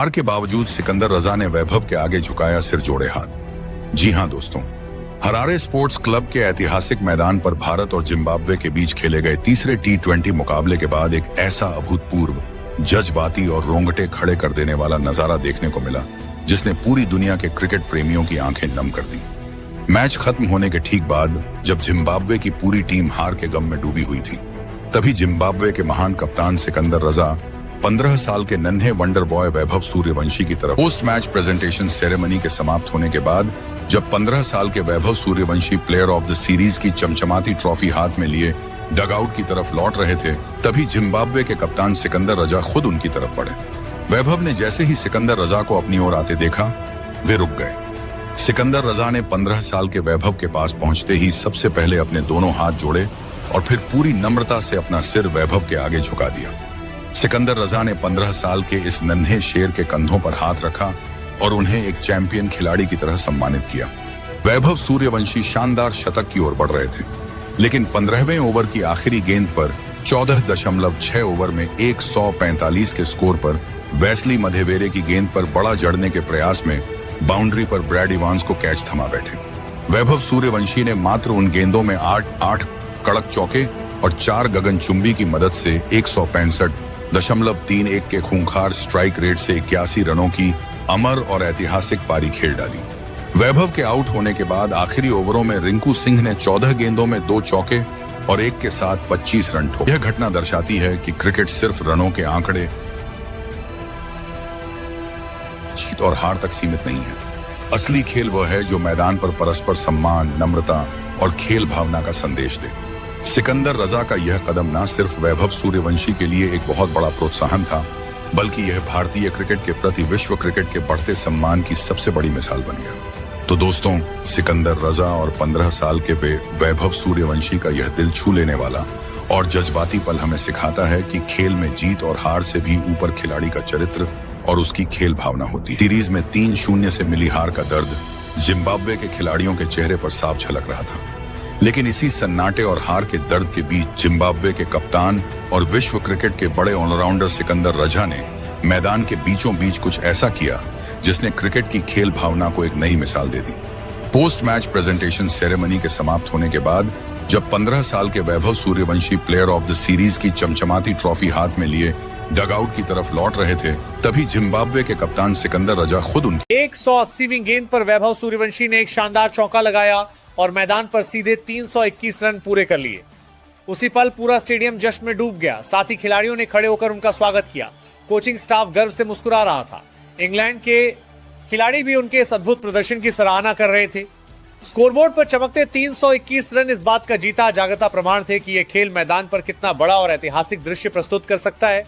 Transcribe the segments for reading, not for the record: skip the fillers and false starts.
हार के बावजूद सिकंदर रजा ने वैभव के आगे झुकाया सिर जोड़े हाथ। जी हां दोस्तों, हरारे स्पोर्ट्स क्लब के ऐतिहासिक मैदान पर भारत और जिम्बाब्वे के बीच खेले गए तीसरे T20 मुकाबले के बाद एक ऐसा अभूतपूर्व, जज्बाती और रोंगटे खड़े कर देने वाला नजारा देखने को मिला जिसने पूरी दुनिया के क्रिकेट प्रेमियों की आंखें नम कर दी। मैच खत्म होने के ठीक बाद जब जिम्बाब्वे की पूरी टीम हार के गम में डूबी हुई थी, तभी जिम्बाब्वे के महान कप्तान सिकंदर रजा 15 साल के नन्हे वंडर बॉय वैभव सूर्यवंशी की तरफ पोस्ट मैच प्रेजेंटेशन सेरेमनी के समाप्त होने के बाद जब 15 साल के Vaibhav Suryavanshi player of the series की चमचमाती ट्रॉफी हाथ में लिए डगआउट की तरफ लौट रहे थे, तभी जिम्बाब्वे के कप्तान सिकंदर रजा खुद उनकी तरफ बढ़े। वैभव ने जैसे ही सिकंदर रजा को अपनी ओर आते देखा, वे रुक गए। सिकंदर रजा ने 15 साल के वैभव के पास पहुंचते ही सबसे पहले अपने दोनों हाथ जोड़े और फिर पूरी नम्रता से अपना सिर वैभव के आगे झुका दिया। सिकंदर रजा ने 15 साल के इस नन्हे शेर के कंधों पर हाथ रखा और उन्हें एक चैंपियन खिलाड़ी की तरह सम्मानित किया। वैभव सूर्यवंशी शानदार शतक की ओर बढ़ रहे थे, लेकिन 15वें ओवर की आखिरी गेंद पर 14.6 ओवर में 145 के स्कोर पर वेस्ली मधेवेरे की गेंद पर बड़ा जड़ने के प्रयास में बाउंड्री पर ब्रैड इवांस को कैच थमा बैठे। वैभव सूर्यवंशी ने मात्र उन गेंदों में 8 कड़क चौके और 4 गगनचुंबी की मदद से 165.31 के खूंखार स्ट्राइक रेट से 81 रनों की अमर और ऐतिहासिक पारी खेल डाली। वैभव के आउट होने के बाद आखिरी ओवरों में रिंकू सिंह ने 14 गेंदों में 2 चौके और 1 के साथ 25 रन ठोके। यह घटना दर्शाती है कि क्रिकेट सिर्फ रनों के आंकड़े, जीत और हार तक सीमित नहीं है। असली खेल वह है जो मैदान पर परस्पर सम्मान, नम्रता और खेल भावना का संदेश दे। सिकंदर रजा का यह कदम न सिर्फ वैभव सूर्यवंशी के लिए एक बहुत बड़ा प्रोत्साहन था, बल्कि यह भारतीय क्रिकेट के प्रति विश्व क्रिकेट के बढ़ते सम्मान की सबसे बड़ी मिसाल बन गया। तो दोस्तों, सिकंदर रजा और 15 साल के वैभव सूर्यवंशी का यह दिल छू लेने वाला और जज्बाती पल हमें सिखाता है कि खेल में जीत और हार से भी ऊपर खिलाड़ी का चरित्र और उसकी खेल भावना होती है। सीरीज में 3-0 से मिली हार का दर्द जिम्बाब्वे के खिलाड़ियों के चेहरे पर साफ झलक रहा था, लेकिन इसी सन्नाटे और हार के दर्द के बीच जिम्बाब्वे के कप्तान और विश्व क्रिकेट के बड़े ऑलराउंडर सिकंदर रजा ने मैदान के बीचों बीच कुछ ऐसा किया जिसने क्रिकेट की खेल भावना को एक नई मिसाल दे दी। पोस्ट मैच प्रेजेंटेशन सेरेमनी के समाप्त होने के बाद जब 15 साल के Vaibhav Suryavanshi player of the series की चमचमाती ट्रॉफी हाथ में लिए डगआउट की तरफ लौट रहे थे, तभी जिम्बाब्वे के कप्तान सिकंदर रजा खुद उनकी 180वीं गेंद पर वैभव सूर्यवंशी ने एक शानदार चौका लगाया और मैदान पर सीधे 321 रन पूरे कर लिए। उसी पल पूरा स्टेडियम जश्न में डूब गया। साथ ही खिलाड़ियों ने खड़े होकर उनका स्वागत किया। कोचिंग स्टाफ गर्व से मुस्कुरा रहा था। इंग्लैंड के खिलाड़ी भी उनके इस अद्भुत प्रदर्शन की सराहना कर रहे थे। स्कोरबोर्ड पर चमकते 321 रन इस बात का जीता जागता प्रमाण थे कि यह खेल मैदान पर कितना बड़ा और ऐतिहासिक दृश्य प्रस्तुत कर सकता है।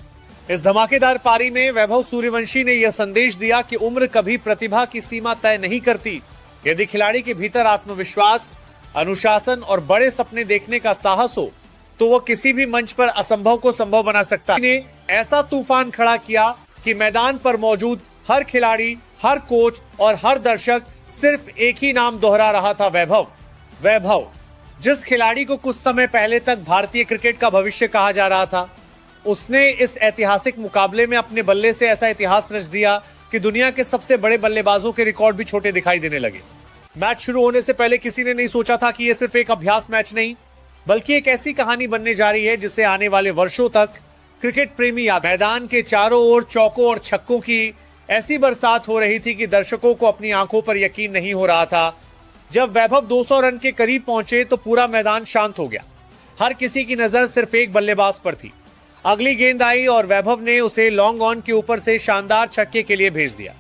इस धमाकेदार पारी में वैभव सूर्यवंशी ने यह संदेश दिया कि उम्र कभी प्रतिभा की सीमा तय नहीं करती। यदि खिलाड़ी के भीतर आत्मविश्वास, अनुशासन और बड़े सपने देखने का साहस हो तो वो किसी भी मंच पर असंभव को संभव बना सकता है। ने ऐसा तूफान खड़ा किया कि मैदान पर मौजूद हर खिलाड़ी, हर कोच और हर दर्शक सिर्फ एक ही नाम दोहरा रहा था, वैभव। वैभव, जिस खिलाड़ी को कुछ समय पहले तक भारतीय क्रिकेट का भविष्य कहा जा रहा था, उसने इस ऐतिहासिक मुकाबले में अपने बल्ले से ऐसा इतिहास रच दिया कि दुनिया के सबसे बड़े बल्लेबाजों के रिकॉर्ड भी छोटे दिखाई देने लगे। मैच शुरू होने से पहले किसी ने नहीं सोचा था कि यह सिर्फ एक अभ्यास मैच नहीं, बल्कि एक ऐसी कहानी बनने जा रही है जिसे आने वाले वर्षों तक क्रिकेट प्रेमी याद। मैदान के चारों ओर चौकों और छक्कों की ऐसी बरसात हो रही थी कि दर्शकों को अपनी आंखों पर यकीन नहीं हो रहा था। जब वैभव 200 रन के करीब पहुंचे तो पूरा मैदान शांत हो गया। हर किसी की नजर सिर्फ एक बल्लेबाज पर थी। अगली गेंद आई और वैभव ने उसे लॉन्ग ऑन के ऊपर से शानदार छक्के के लिए भेज दिया।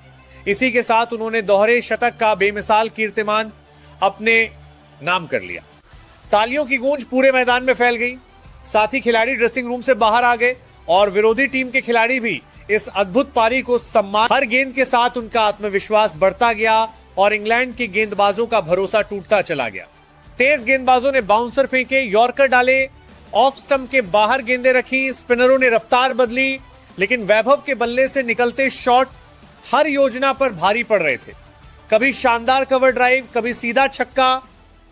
इसी के साथ उन्होंने दोहरे शतक का बेमिसाल कीर्तिमान अपने नाम कर लिया। तालियों की गूंज पूरे मैदान में फैल गई। साथ ही खिलाड़ी ड्रेसिंग रूम से बाहर आ गए और विरोधी टीम के खिलाड़ी भी इस अद्भुत पारी को सम्मान। हर गेंद के साथ उनका आत्मविश्वास बढ़ता गया और इंग्लैंड के गेंदबाजों का भरोसा टूटता चला गया। तेज गेंदबाजों ने बाउंसर फेंके, यॉर्कर डाले, ऑफ स्टंप के बाहर गेंदें रखी, स्पिनरों ने रफ्तार बदली, लेकिन वैभव के बल्ले से निकलते शॉट हर योजना पर भारी पड़ रहे थे। कभी शानदार कवर ड्राइव, कभी सीधा छक्का,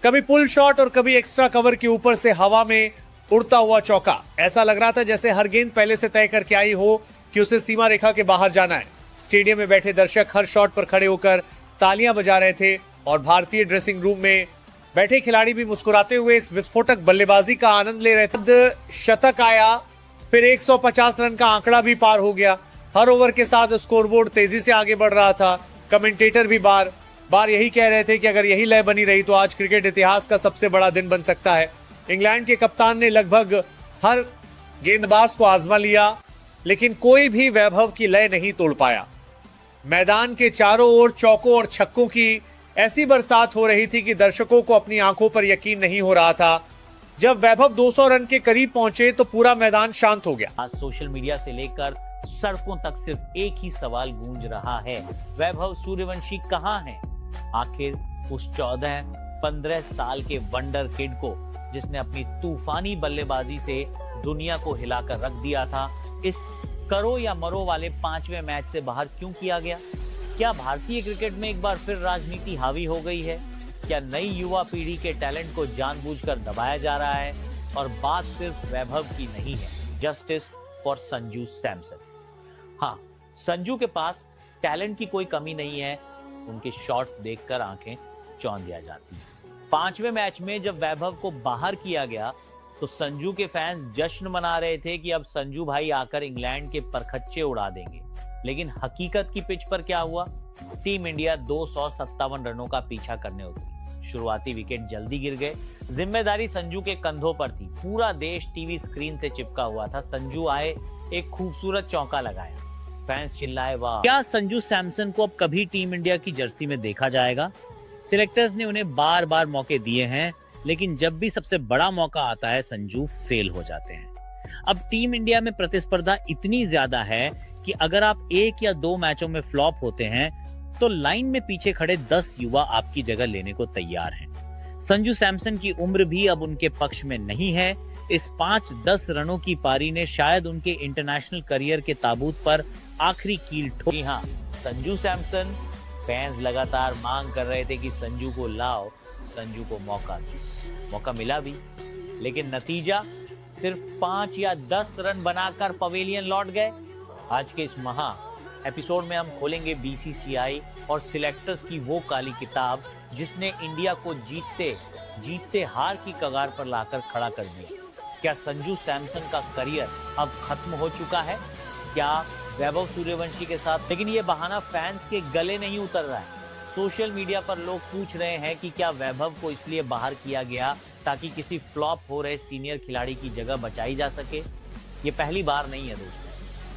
कभी पुल शॉट और कभी एक्स्ट्रा कवर के ऊपर से हवा में उड़ता हुआ चौका। ऐसा लग रहा था जैसे हर गेंद पहले से तय करके आई हो कि उसे सीमा रेखा के बाहर जाना है। स्टेडियम में बैठे दर्शक हर शॉट पर खड़े होकर तालियां बजा रहे थे और भारतीय ड्रेसिंग रूम में बैठे खिलाड़ी भी मुस्कुराते हुए इस विस्फोटक बल्लेबाजी का आनंद ले रहे थे। शतक आया, फिर 150 रन का आंकड़ा भी पार हो गया। हर ओवर के साथ स्कोरबोर्ड तेजी से आगे बढ़ रहा था। कमेंटेटर भी बार बार यही कह रहे थे कि अगर यही लय बनी रही तो आज क्रिकेट इतिहास का सबसे बड़ा दिन बन सकता है। इंग्लैंड के कप्तान ने लगभग हर गेंदबाज को आजमा लिया, लेकिन कोई भी वैभव की लय नहीं तोड़ पाया। मैदान के चारों ओर चौकों और छक्कों की ऐसी बरसात हो रही थी कि दर्शकों को अपनी आंखों पर यकीन नहीं हो रहा था। जब वैभव 200 रन के करीब पहुंचे तो पूरा मैदान शांत हो गया। आज सोशल मीडिया से लेकर सड़कों तक सिर्फ एक ही सवाल गूंज रहा है, वैभव सूर्यवंशी कहां है? आखिर उस 14-15 साल के वंडर किड को जिसने अपनी तूफानी बल्लेबाजी से दुनिया को हिलाकर रख दिया था, इस करो या मरो वाले 5वें मैच से बाहर क्यों किया गया? क्या भारतीय क्रिकेट में एक बार फिर राजनीति हावी हो गई है? क्या नई युवा पीढ़ी के टैलेंट को जानबूझकर दबाया जा रहा है? और बात सिर्फ वैभव की नहीं है, जस्टिस फॉर संजू सैमसन। हाँ, संजू के पास टैलेंट की कोई कमी नहीं है, उनके शॉट्स देखकर आंखें चौंधिया जाती हैं। 5वें मैच में जब वैभव को बाहर किया गया तो संजू के फैंस जश्न मना रहे थे कि अब संजू भाई आकर इंग्लैंड के परखच्चे उड़ा देंगे। लेकिन हकीकत की पिच पर क्या हुआ? टीम इंडिया 257 रनों का पीछा करने उतरी। शुरुआती विकेट जल्दी गिर गए। जिम्मेदारी संजू के कंधों पर थी। पूरा देश टीवी स्क्रीन से चिपका हुआ था। संजू आए, एक खूबसूरत चौका लगाया, फैंस चिल्लाए वाह। क्या संजू सैमसन को अब कभी टीम इंडिया की जर्सी में देखा जाएगा? सिलेक्टर्स ने उन्हें बार बार मौके दिए हैं, लेकिन जब भी सबसे बड़ा मौका आता है संजू फेल हो जाते हैं। अब टीम इंडिया में प्रतिस्पर्धा इतनी ज्यादा है कि अगर आप 1 या 2 मैचों में फ्लॉप होते हैं तो लाइन में पीछे खड़े 10 युवा आपकी जगह लेने को तैयार हैं। संजू सैमसन की उम्र भी अब उनके पक्ष में नहीं है। इस 5-10 रनों की पारी ने शायद उनके इंटरनेशनल करियर के ताबूत पर आखिरी कील ठोकी। हाँ, संजू सैमसन, फैंस लगातार मांग कर रहे थे कि संजू को लाओ, संजू को मौका दो। मौका मिला भी, लेकिन नतीजा सिर्फ 5 या 10 रन बनाकर पवेलियन लौट गए। आज के इस महा एपिसोड में हम खोलेंगे बीसीसीआई और सिलेक्टर्स की वो काली किताब जिसने इंडिया को जीतते हार की कगार पर लाकर खड़ा कर दिया। क्या संजू सैमसन का करियर अब खत्म हो चुका है? क्या वैभव सूर्यवंशी के साथ? लेकिन ये बहाना फैंस के गले नहीं उतर रहा है। सोशल मीडिया पर लोग पूछ रहे हैं कि क्या वैभव को इसलिए बाहर किया गया ताकि किसी फ्लॉप हो रहे सीनियर खिलाड़ी की जगह बचाई जा सके? ये पहली बार नहीं है दोस्तों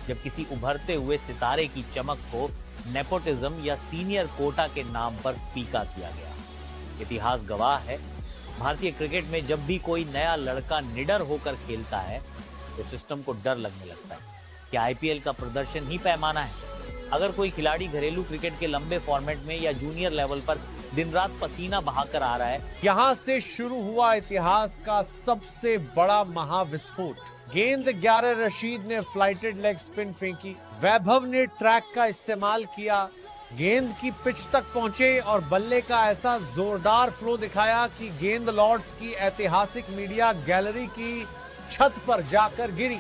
जब किसी उभरते हुए सितारे की चमक को नेपोटिज्म या सीनियर कोटा के नाम पर फीका किया गया। इतिहास गवाह है, भारतीय क्रिकेट में जब भी कोई नया लड़का निडर होकर खेलता है तो सिस्टम को डर लगने लगता है। क्या आईपीएल का प्रदर्शन ही पैमाना है? अगर कोई खिलाड़ी घरेलू क्रिकेट के लंबे फॉर्मेट में या जूनियर लेवल पर दिन रात पसीना बहाकर आ रहा है। यहां से शुरू हुआ इतिहास का सबसे बड़ा महाविस्फोट। गेंद 11 रशीद ने फ्लाइटेड लेग स्पिन फेंकी। वैभव ने ट्रैक का इस्तेमाल किया, गेंद की पिच तक पहुंचे और बल्ले का ऐसा जोरदार फ्लो दिखाया कि गेंद लॉर्ड्स की ऐतिहासिक मीडिया गैलरी की छत पर जाकर गिरी।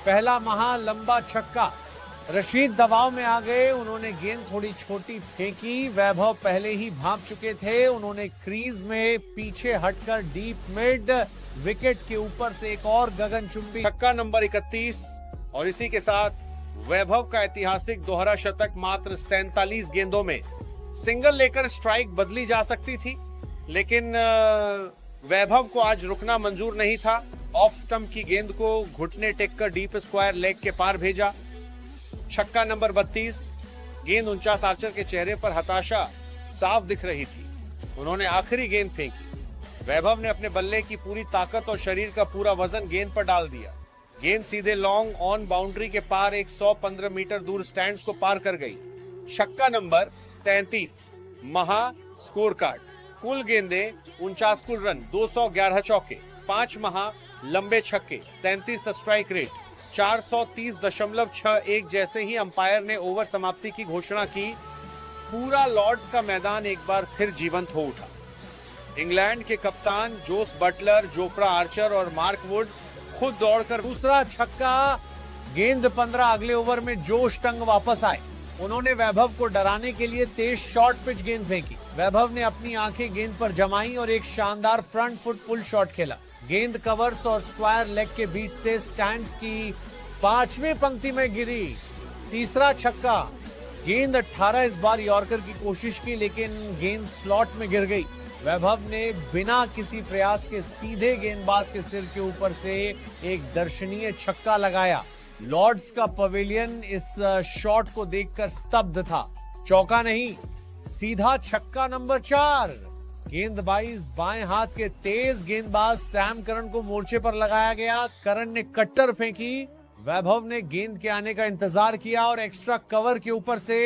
पहला महा लंबा छक्का। रशीद दबाव में आ गए, उन्होंने गेंद थोड़ी छोटी फेंकी। वैभव पहले ही भांप चुके थे, उन्होंने क्रीज में पीछे हटकर डीप मिड विकेट के ऊपर से एक और गगनचुंबी छक्का नंबर 31 और इसी के साथ वैभव का ऐतिहासिक दोहरा शतक। मात्र 47 गेंदों में सिंगल लेकर स्ट्राइक बदली जा सकती थी, लेकिन वैभव को आज रुकना मंजूर नहीं था। ऑफ स्टंप की गेंद को घुटने टेककर डीप स्क्वायर लेग के पार भेजा। छक्का नंबर 32। गेंद 49 आर्चर के चेहरे पर हताशा साफ दिख रही थी। उन्होंने आखिरी गेंद फेंकी। वैभव ने अपने बल्ले की पूरी ताकत और शरीर का पूरा वजन गेंद पर डाल दिया। गेंद सीधे लॉन्ग ऑन बाउंड्री के पार 115 मीटर दूर स्टैंड्स को पार कर गई। छक्का नंबर 33। महा स्कोर कार्ड। कुल गेंदें 49 कुल रन, 211 चौके, 5 महा लंबे छक्के, 33 स्ट्राइक रेट, 430.61। जैसे ही अंपायर ने ओवर समाप्ति की घोषणा की, पूरा लॉर्ड्स का मैदान एक बार फिर जीवंत हो उठा। इंग्लैंड के कप्तान जोस बटलर, जोफ्रा आर्चर और मार्क वुड खुद दौड़कर दूसरा छक्का। गेंद 15 अगले ओवर में जोश टंग वापस आए। उन्होंने वैभव को डराने के लिए तेज शॉर्ट पिच गेंद फेंकी। वैभव ने अपनी आंखें गेंद पर जमाई और एक शानदार फ्रंट फुट पुल शॉट खेला। गेंद कवर्स और स्क्वायर लेग के बीच से स्टैंड्स की 5वीं पंक्ति में गिरी। तीसरा छक्का। गेंद 18 इस बार यॉर्कर की कोशिश की, लेकिन गेंद स्लॉट में गिर गई। वैभव ने बिना किसी प्रयास के सीधे गेंदबाज के सिर के ऊपर से एक दर्शनीय छक्का लगाया। लॉर्ड्स का पवेलियन इस शॉट को देखकर स्तब्ध था। चौका नहीं, सीधा छक्का नंबर 4। गेंदबाज बाएं हाथ के तेज गेंदबाज सैम करन को मोर्चे पर लगाया गया। करन ने कट्टर फेंकी। वैभव ने गेंद के आने का इंतजार किया और एक्स्ट्रा कवर के ऊपर से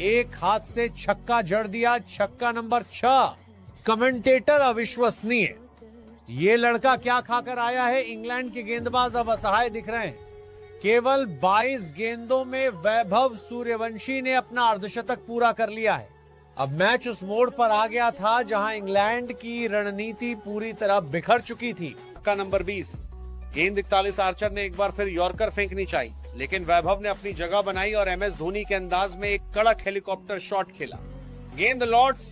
एक हाथ से छक्का जड़ दिया। छक्का नंबर 6। कमेंटेटर अविश्वसनीय। ये लड़का क्या खाकर आया है। इंग्लैंड के गेंदबाज अब असहाय दिख रहे हैं। केवल 22 गेंदों में वैभव सूर्यवंशी ने अपना अर्धशतक पूरा कर लिया है। अब मैच उस मोड़ पर आ गया था जहां इंग्लैंड की रणनीति पूरी तरह बिखर चुकी थी। छक्का नंबर 20। गेंद 41 आर्चर ने एक बार फिर यॉर्कर फेंकनी चाहिए, लेकिन वैभव ने अपनी जगह बनाई और MS धोनी के अंदाज में एक कड़क हेलीकॉप्टर शॉट खेला। गेंद लॉर्ड्स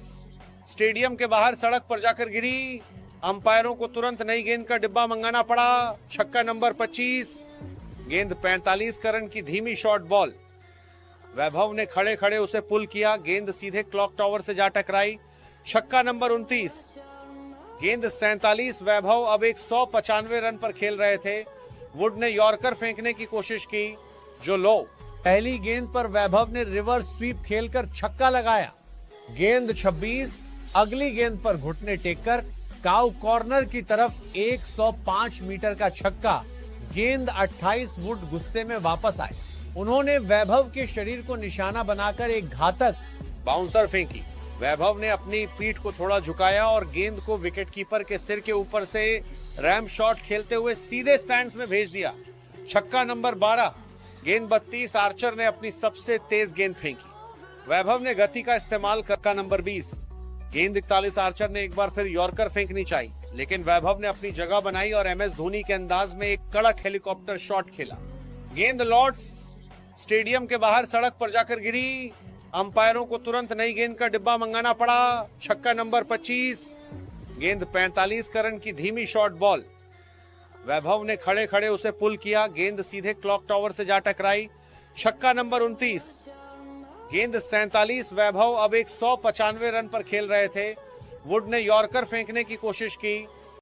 स्टेडियम के बाहर सड़क पर जाकर गिरी। अंपायरों को तुरंत नई गेंद का डिब्बा मंगाना पड़ा। छक्का नंबर 25। गेंद 45 करन की धीमी शॉर्ट बॉल। वैभव ने खड़े खड़े उसे पुल किया। गेंद सीधे क्लॉक टावर से जा टकराई। छक्का नंबर 29। गेंद 47। वैभव अब एक 195 रन पर खेल रहे थे। वुड ने यॉर्कर फेंकने की कोशिश की, जो लो। पहली गेंद पर वैभव ने रिवर्स स्वीप खेलकर छक्का लगाया। गेंद 26। अगली गेंद पर घुटने टेककर काउ कॉर्नर की तरफ 105 मीटर का छक्का। गेंद 28। वुड गुस्से में वापस आए। उन्होंने वैभव के शरीर को निशाना बनाकर एक घातक बाउंसर फेंकी। वैभव ने अपनी पीठ को थोड़ा झुकाया और गेंद को विकेटकीपर के सिर के ऊपर से रैम शॉट खेलते हुए सीधे स्टैंड्स में भेज दिया। छक्का नंबर 12। गेंद 32। आर्चर ने अपनी सबसे तेज गेंद फेंकी। वैभव ने गति का इस्तेमाल कर। छक्का नंबर 20। गेंद 41। आर्चर ने एक बार फिर यॉर्कर फेंकनी चाहिए, लेकिन वैभव ने अपनी जगह बनाई और MS धोनी के अंदाज में एक कड़क हेलीकॉप्टर शॉट खेला। गेंद लॉर्ड्स स्टेडियम के बाहर सड़क पर जाकर गिरी। अंपायरों को तुरंत नई गेंद का डिब्बा मंगाना पड़ा। छक्का नंबर 25। गेंद 45 करन की धीमी शॉर्ट बॉल। वैभव ने खड़े खड़े उसे पुल किया। गेंद सीधे क्लॉक टावर से जा टकराई। छक्का नंबर 29। गेंद 47। वैभव अब एक 195 रन पर खेल रहे थे। वुड ने यॉर्कर फेंकने की कोशिश की,